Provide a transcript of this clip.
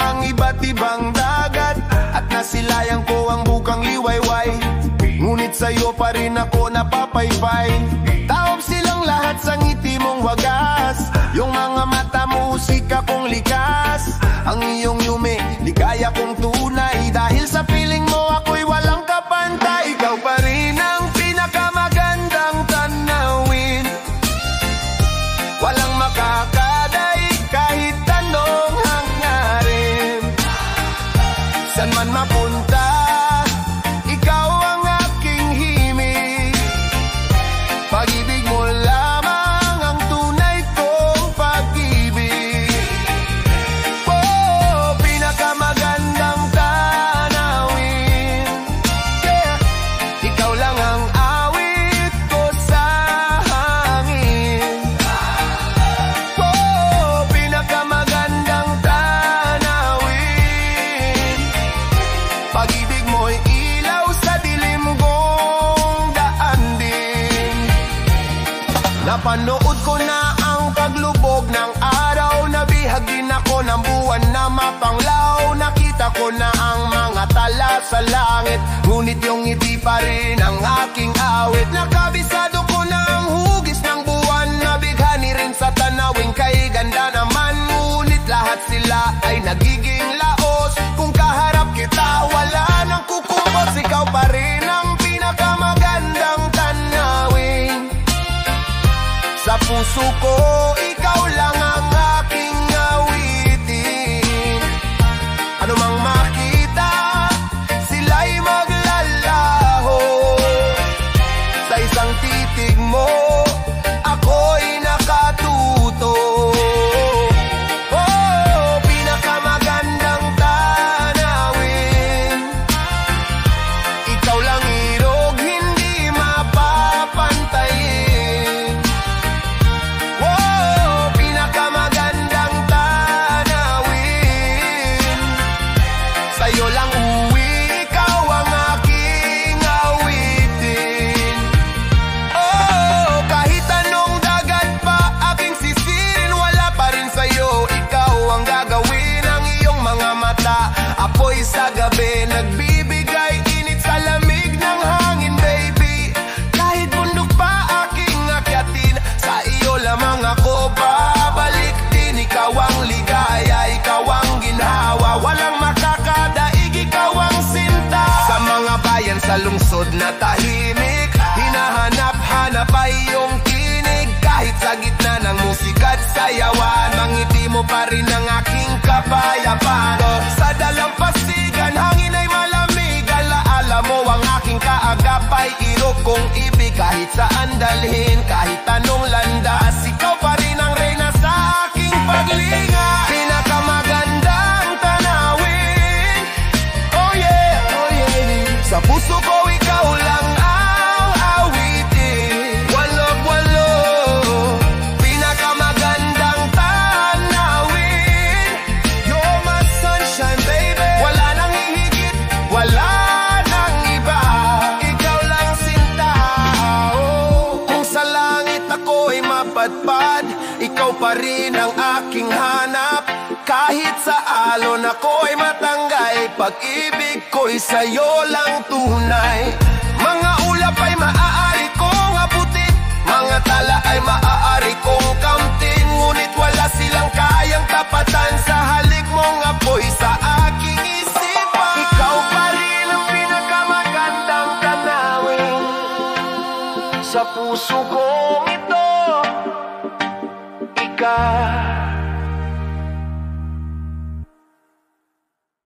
ang iba't ibang dagat, at nasilayan ko ang bukang liwayway. Ngunit sa'yo pa rin ako napapaypay. Taob silang lahat sa ngiti mong wagas. Yung mga mata mo, usika kong likas. Ang iyong yume, ligaya kong tunay. Dahil sa piling mo, ako'y walang kapantay. Ikaw pa rin ang pinakamagandang tanawin. Walang makakadaig kahit anong hangyarin. San man mapunta, ikaw ang aking himig. Pag-ibig mo lamang ang tunay kong pag-ibig. Oh, pinakamagandang tanawin. Yeah. Ikaw lang ang awit ko sa hangin. Oh, pinakamagandang tanawin. Pag-ibig mo'y ilaw sa dilim kong daan din. Napanood ko na ang paglubog ng araw. Nabihag din ako ng buwan na mapanglaw. Nakita ko na ang mga tala sa langit, ngunit yung ngiti pa rin ang aking awit. Nakabisado ko na ang hugis ng buwan. Nabighani rin sa tanawin kay ganda naman, ngunit lahat sila ay nagiging laos. Kung kaharap kita, wala nang kukumpos. Ikaw pa rin ang pinakamagandang tanawin. Sa puso ko, ikaw lang ang aking awitin. Ano mang makita, sila'y maglalaho. Sa isang titig mo, ako'y nakatuto. Oh, pinakamagandang tanawin. Ikaw lang irog, hindi mapapantayin. Oh, pinakamagandang tanawin. Sa'yo lang uwi, ikaw ang aking awitin. Oh, kahit anong dagat pa aking sisirin, wala pa rin sa'yo, ikaw ang gagawin. Ang iyong mga mata, apoy sa gabi, nagbibigay init sa lamig ng hangin, baby. Kahit bundok pa aking akyatin, sa iyo lamang ako babalik din. Ikaw ang ligaya, ikaw ang ginhawa, walang makakadaig, ikaw ang sinta. Sa mga bayan sa lungsod na tahimik, hinahanap-hanap ay iyong tinig. Kahit sa gitna ng musika't sayawan, mangiti mo pa rin ang aking kapayapaan. Sa dalampasigan, hangin ay malamig, alaala mo ang aking kaagapay. Irog kong ibig, kahit saan dalhin, kahit anong landas, ikaw pa rin ang reyna sa aking paglinga. Pinakamagandang tanawin. Oh yeah, oh yeah. Sa puso ko, ikaw lang ang awitin. Walog-walo, pinakamagandang tanawin. You're my sunshine, baby. Wala nang hihigit, wala nang iba. Ikaw lang sinta. Oh, kung sa langit ako'y mapadpad, ikaw pa rin ang aking hanap. Kahit sa alon ako'y matanggay, pag-ibig ko'y sa'yo lang tunay. Mga ulap ay maaari kong abutin, mga tala ay maaari kong kamtin, ngunit wala silang kayang tapatan sa halik mong apoy sa aking isipan. Ikaw pa rin ang pinakamagandang tanawin. Sa puso kong ito, ikaw